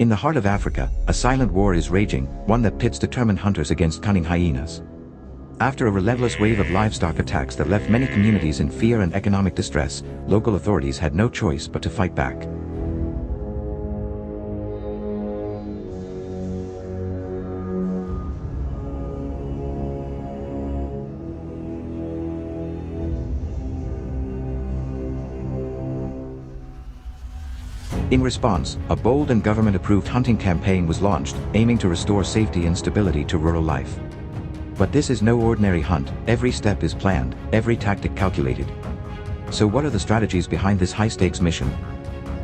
In the heart of Africa, a silent war is raging, one that pits determined hunters against cunning hyenas. After a relentless wave of livestock attacks that left many communities in fear and economic distress, local authorities had no choice but to fight back. In response, a bold and government-approved hunting campaign was launched, aiming to restore safety and stability to rural life. But this is no ordinary hunt. Every step is planned, every tactic calculated. So what are the strategies behind this high-stakes mission?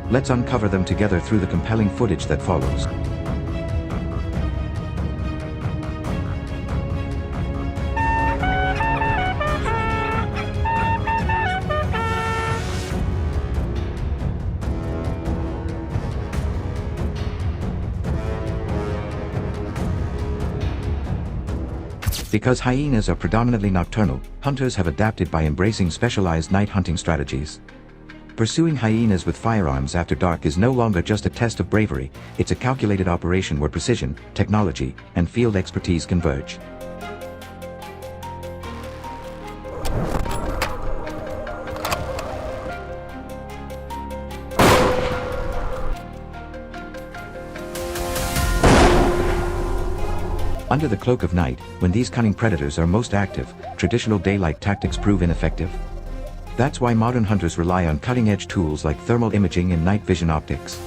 Let's uncover them together through the compelling footage that follows. Because hyenas are predominantly nocturnal, hunters have adapted by embracing specialized night hunting strategies. Pursuing hyenas with firearms after dark is no longer just a test of bravery, it's a calculated operation where precision, technology, and field expertise converge. Under the cloak of night, when these cunning predators are most active, traditional daylight tactics prove ineffective. That's why modern hunters rely on cutting-edge tools like thermal imaging and night vision optics.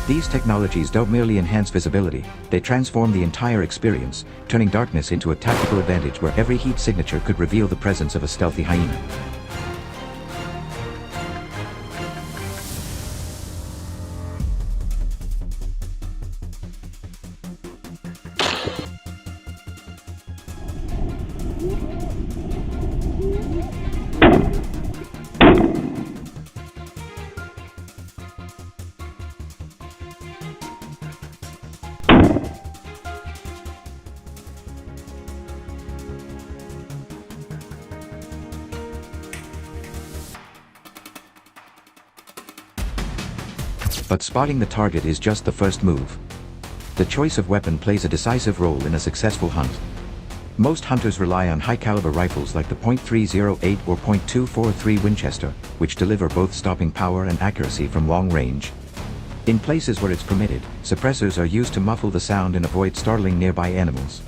These technologies don't merely enhance visibility, they transform the entire experience, turning darkness into a tactical advantage where every heat signature could reveal the presence of a stealthy hyena. But spotting the target is just the first move. The choice of weapon plays a decisive role in a successful hunt. Most hunters rely on high-caliber rifles like the .308 or .243 Winchester, which deliver both stopping power and accuracy from long range. In places where it's permitted, suppressors are used to muffle the sound and avoid startling nearby animals.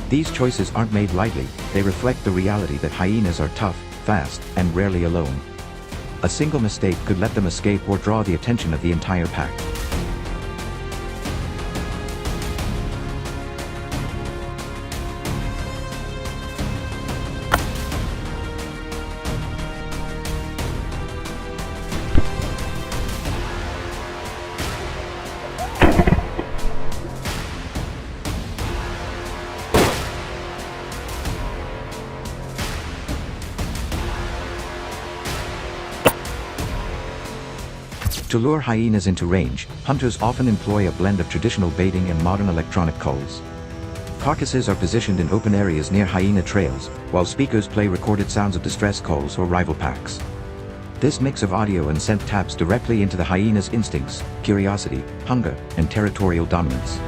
These choices aren't made lightly, they reflect the reality that hyenas are tough, fast, and rarely alone. A single mistake could let them escape or draw the attention of the entire pack. To lure hyenas into range, hunters often employ a blend of traditional baiting and modern electronic calls. Carcasses are positioned in open areas near hyena trails, while speakers play recorded sounds of distress calls or rival packs. This mix of audio and scent taps directly into the hyena's instincts, curiosity, hunger, and territorial dominance.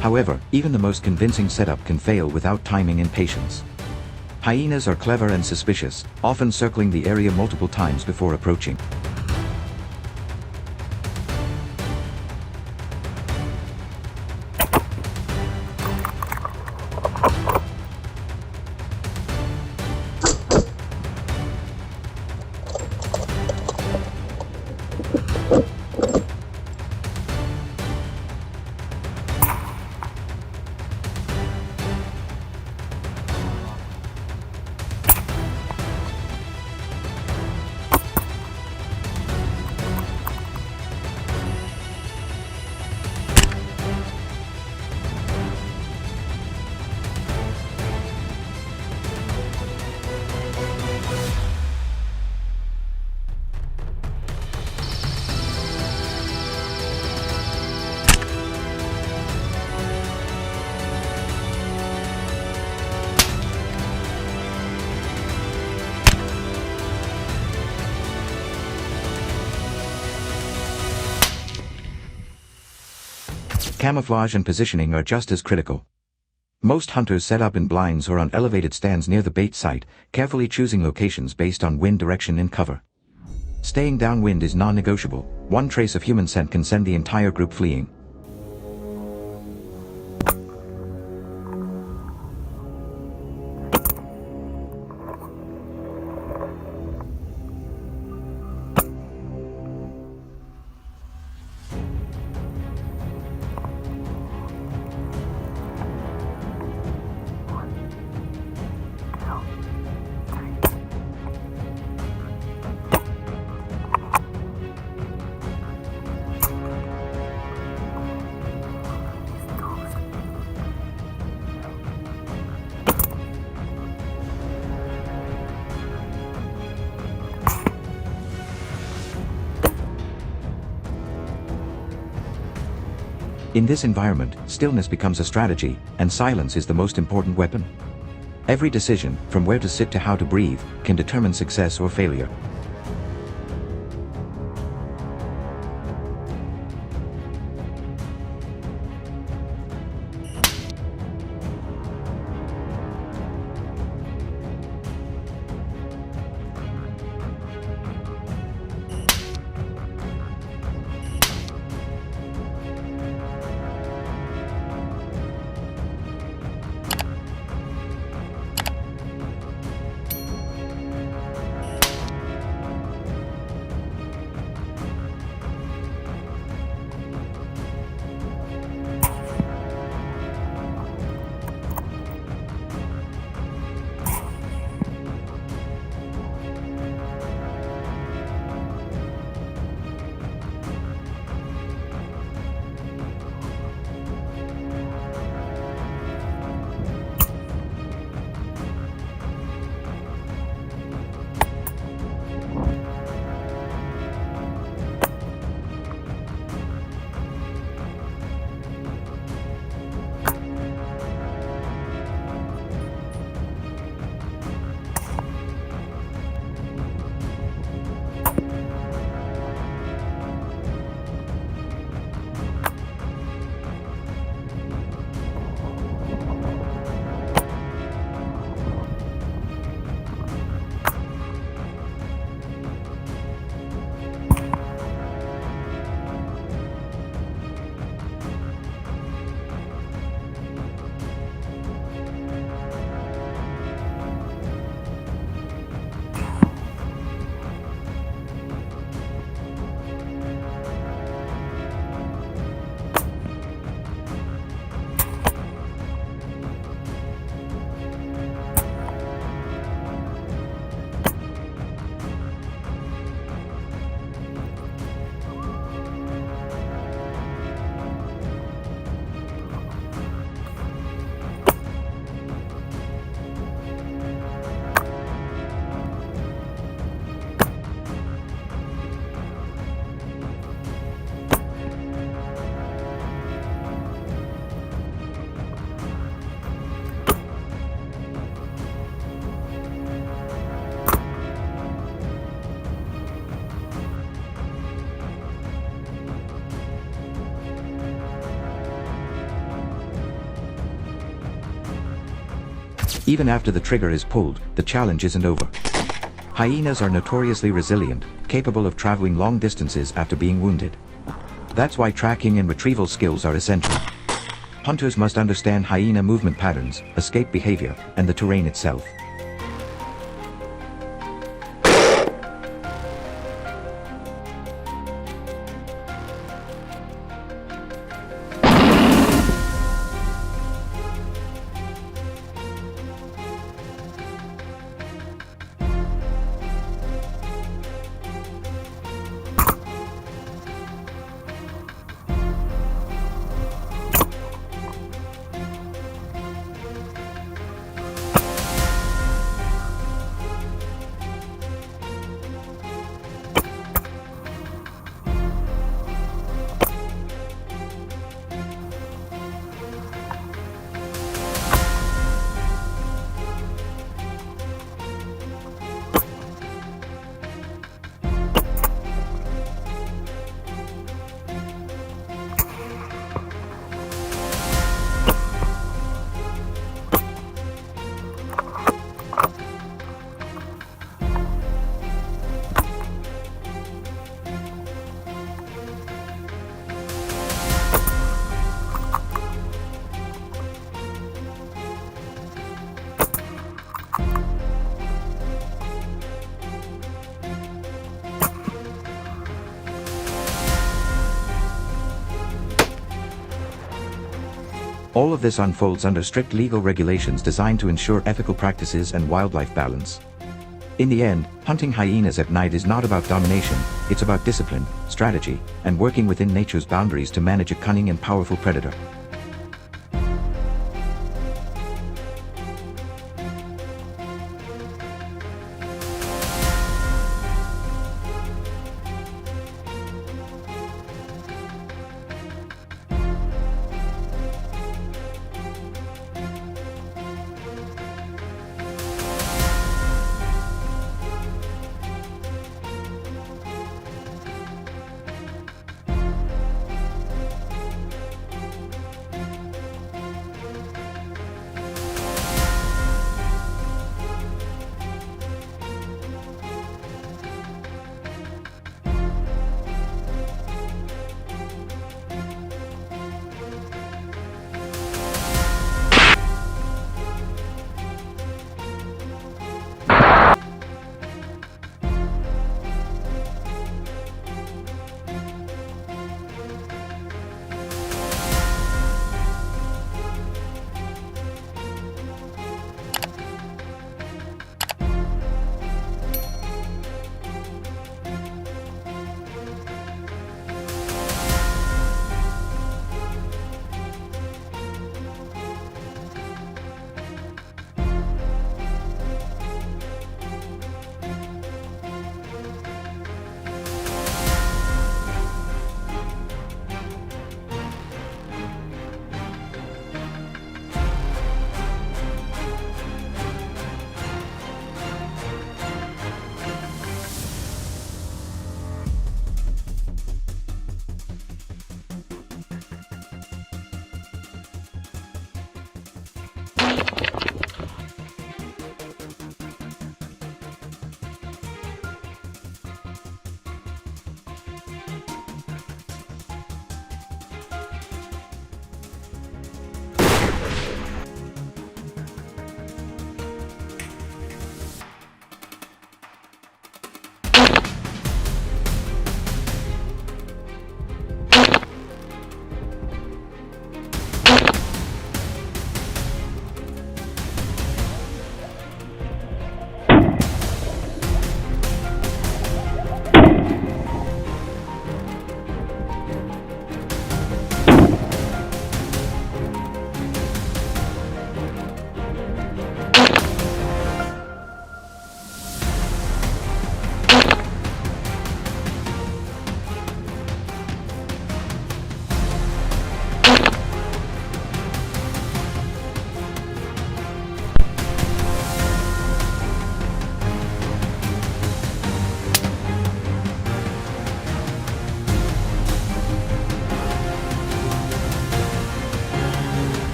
However, even the most convincing setup can fail without timing and patience. Hyenas are clever and suspicious, often circling the area multiple times before approaching. Camouflage and positioning are just as critical. Most hunters set up in blinds or on elevated stands near the bait site, carefully choosing locations based on wind direction and cover. Staying downwind is non-negotiable. One trace of human scent can send the entire group fleeing. In this environment, stillness becomes a strategy, and silence is the most important weapon. Every decision, from where to sit to how to breathe, can determine success or failure. Even after the trigger is pulled, the challenge isn't over. Hyenas are notoriously resilient, capable of traveling long distances after being wounded. That's why tracking and retrieval skills are essential. Hunters must understand hyena movement patterns, escape behavior, and the terrain itself. All of this unfolds under strict legal regulations designed to ensure ethical practices and wildlife balance. In the end, hunting hyenas at night is not about domination, it's about discipline, strategy, and working within nature's boundaries to manage a cunning and powerful predator.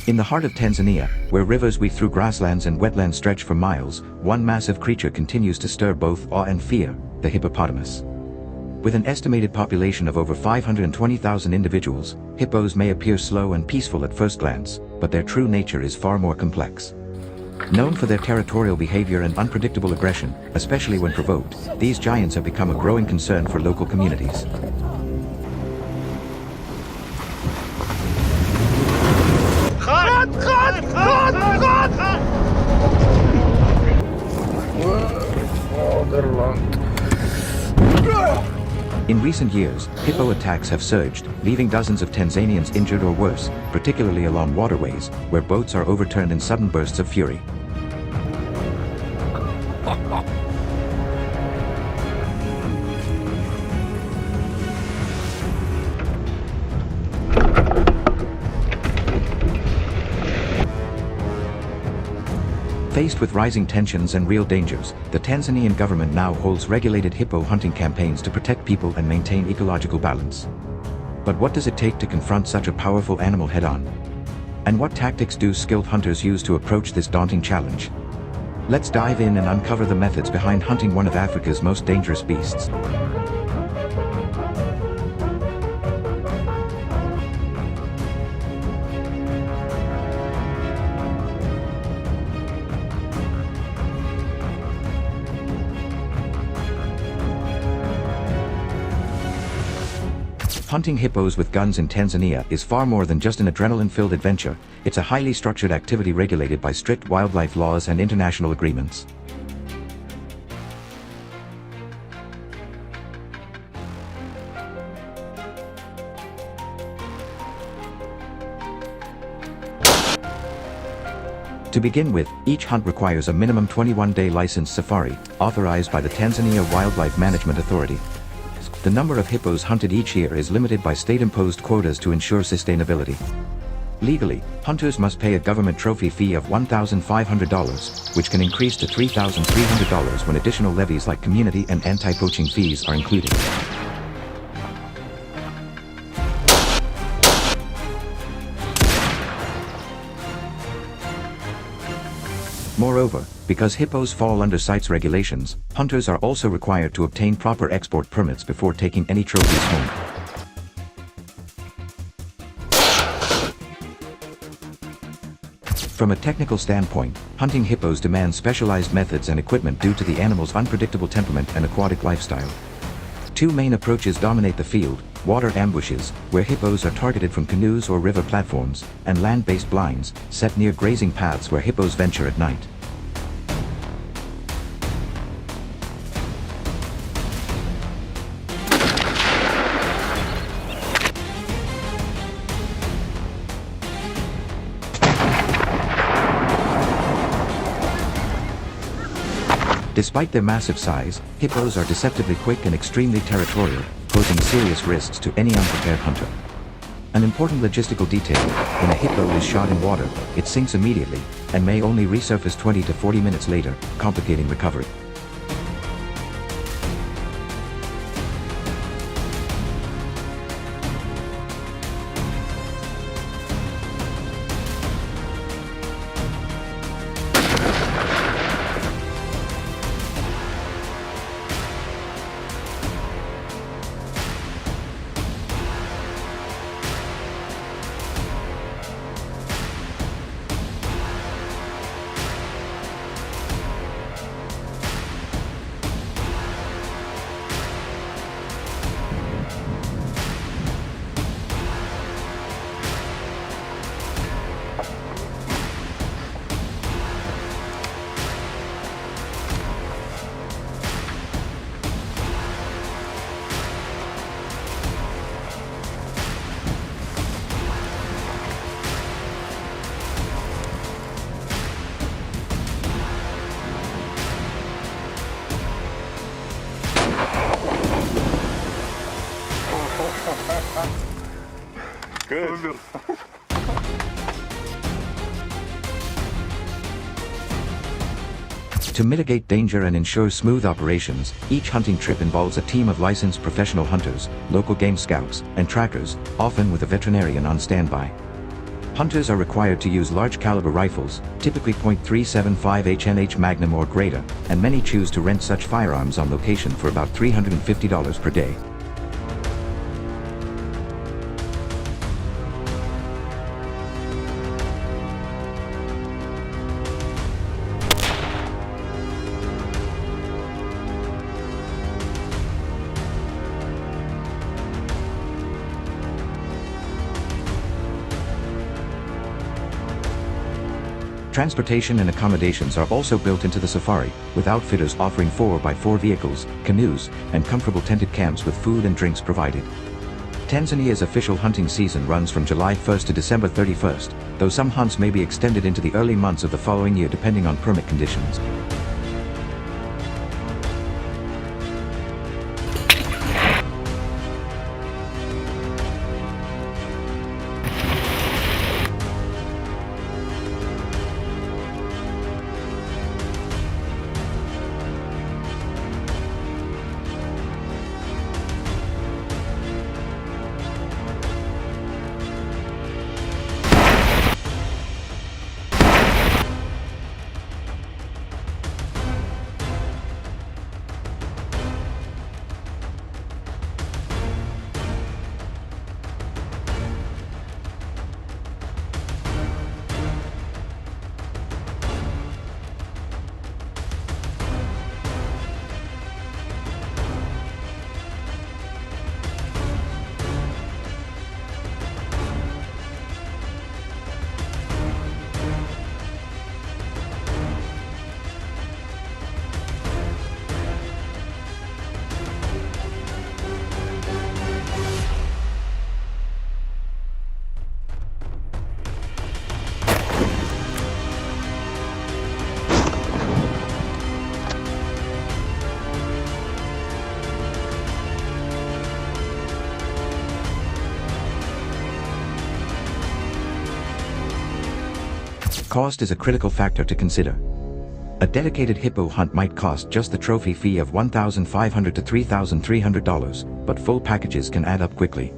In the heart of Tanzania, where rivers weave through grasslands and wetlands stretch for miles, one massive creature continues to stir both awe and fear, the hippopotamus. With an estimated population of over 520,000 individuals, hippos may appear slow and peaceful at first glance, but their true nature is far more complex. Known for their territorial behavior and unpredictable aggression, especially when provoked, these giants have become a growing concern for local communities. In recent years, hippo attacks have surged, leaving dozens of Tanzanians injured or worse, particularly along waterways, where boats are overturned in sudden bursts of fury. Faced with rising tensions and real dangers, the Tanzanian government now holds regulated hippo hunting campaigns to protect people and maintain ecological balance. But what does it take to confront such a powerful animal head-on? And what tactics do skilled hunters use to approach this daunting challenge? Let's dive in and uncover the methods behind hunting one of Africa's most dangerous beasts. Hunting hippos with guns in Tanzania is far more than just an adrenaline-filled adventure. It's a highly structured activity regulated by strict wildlife laws and international agreements. To begin with, each hunt requires a minimum 21-day licensed safari, authorized by the Tanzania Wildlife Management Authority. The number of hippos hunted each year is limited by state-imposed quotas to ensure sustainability. Legally, hunters must pay a government trophy fee of $1,500, which can increase to $3,300 when additional levies like community and anti-poaching fees are included. Moreover, because hippos fall under CITES regulations, hunters are also required to obtain proper export permits before taking any trophies home. From a technical standpoint, hunting hippos demands specialized methods and equipment due to the animal's unpredictable temperament and aquatic lifestyle. Two main approaches dominate the field: water ambushes, where hippos are targeted from canoes or river platforms, and land-based blinds, set near grazing paths where hippos venture at night. Despite their massive size, hippos are deceptively quick and extremely territorial, posing serious risks to any unprepared hunter. An important logistical detail: when a hippo is shot in water, it sinks immediately, and may only resurface 20 to 40 minutes later, complicating recovery. Good. To mitigate danger and ensure smooth operations, each hunting trip involves a team of licensed professional hunters, local game scouts, and trackers, often with a veterinarian on standby. Hunters are required to use large caliber rifles, typically .375 HNH Magnum or greater, and many choose to rent such firearms on location for about $350 per day. Transportation and accommodations are also built into the safari, with outfitters offering 4x4 vehicles, canoes, and comfortable tented camps with food and drinks provided. Tanzania's official hunting season runs from July 1st to December 31st, though some hunts may be extended into the early months of the following year depending on permit conditions. Cost is a critical factor to consider. A dedicated hippo hunt might cost just the trophy fee of $1,500 to $3,300, but full packages can add up quickly.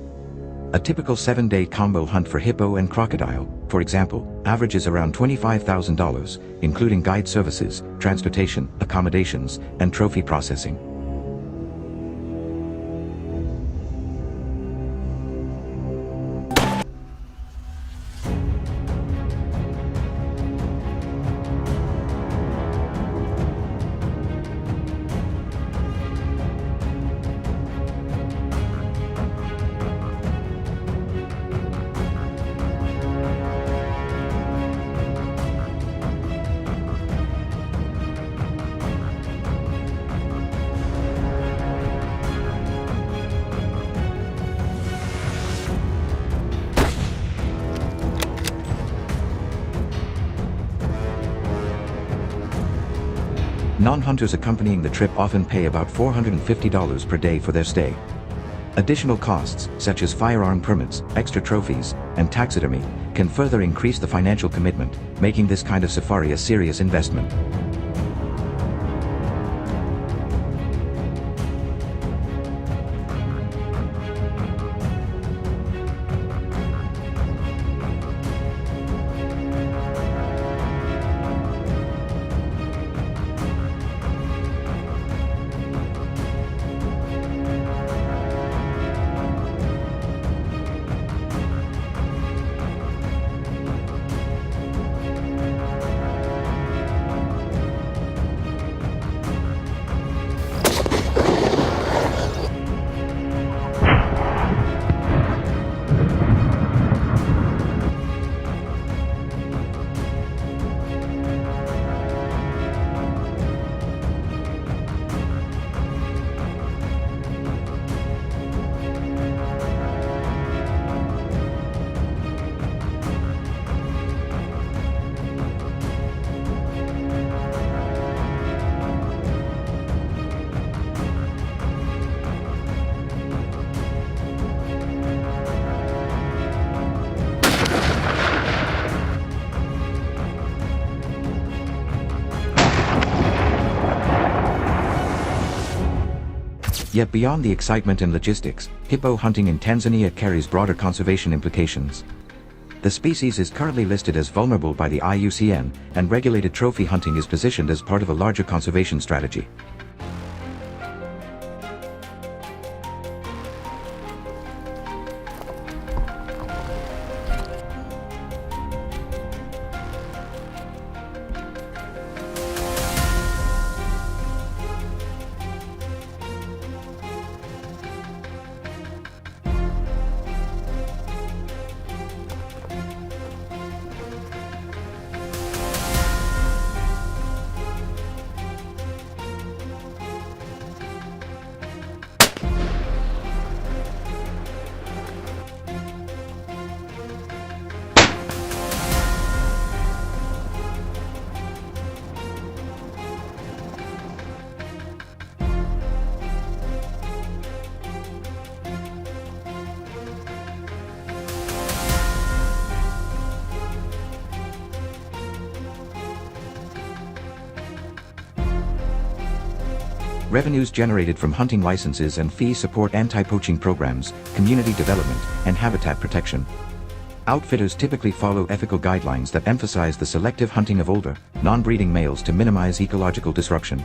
A typical 7-day combo hunt for hippo and crocodile, for example, averages around $25,000, including guide services, transportation, accommodations, and trophy processing. Non-hunters accompanying the trip often pay about $450 per day for their stay. Additional costs, such as firearm permits, extra trophies, and taxidermy, can further increase the financial commitment, making this kind of safari a serious investment. Yet beyond the excitement and logistics, hippo hunting in Tanzania carries broader conservation implications. The species is currently listed as vulnerable by the IUCN, and regulated trophy hunting is positioned as part of a larger conservation strategy. Revenues generated from hunting licenses and fees support anti-poaching programs, community development, and habitat protection. Outfitters typically follow ethical guidelines that emphasize the selective hunting of older, non-breeding males to minimize ecological disruption.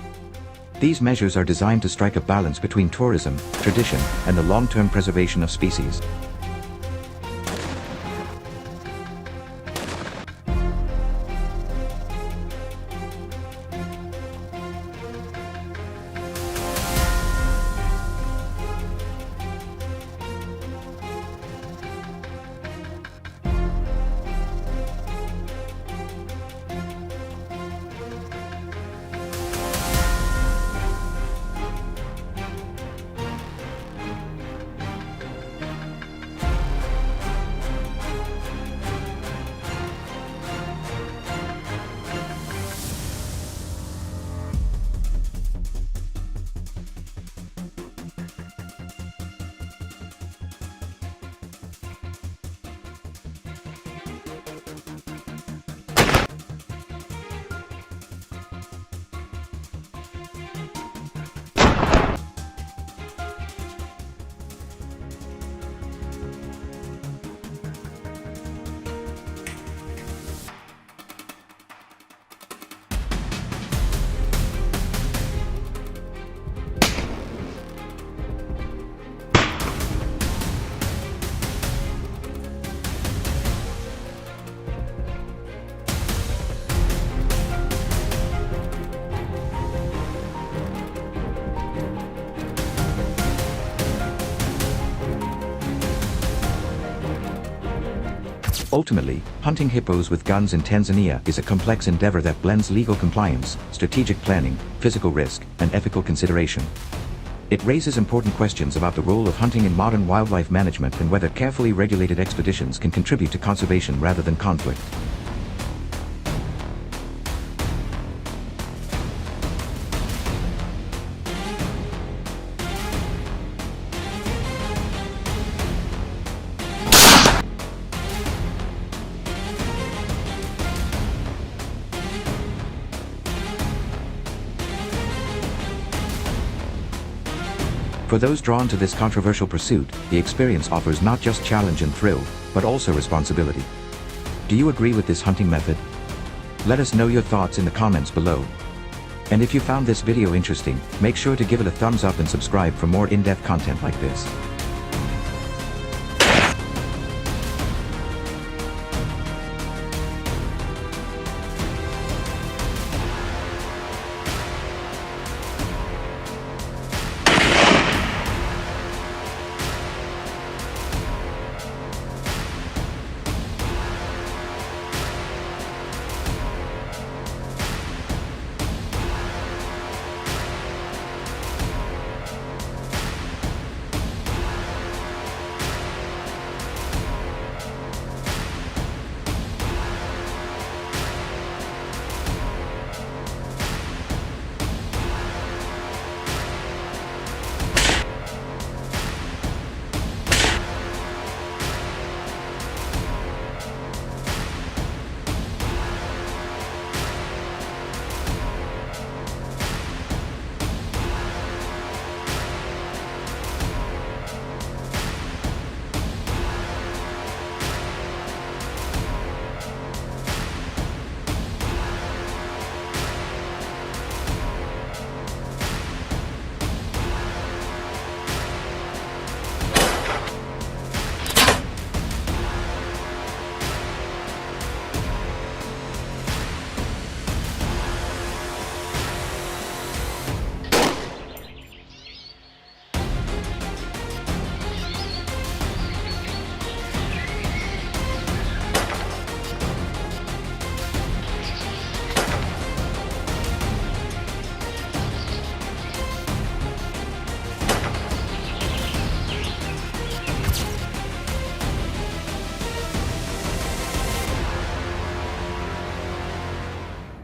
These measures are designed to strike a balance between tourism, tradition, and the long-term preservation of species. Ultimately, hunting hippos with guns in Tanzania is a complex endeavor that blends legal compliance, strategic planning, physical risk, and ethical consideration. It raises important questions about the role of hunting in modern wildlife management and whether carefully regulated expeditions can contribute to conservation rather than conflict. For those drawn to this controversial pursuit, the experience offers not just challenge and thrill, but also responsibility. Do you agree with this hunting method? Let us know your thoughts in the comments below. And if you found this video interesting, make sure to give it a thumbs up and subscribe for more in-depth content like this.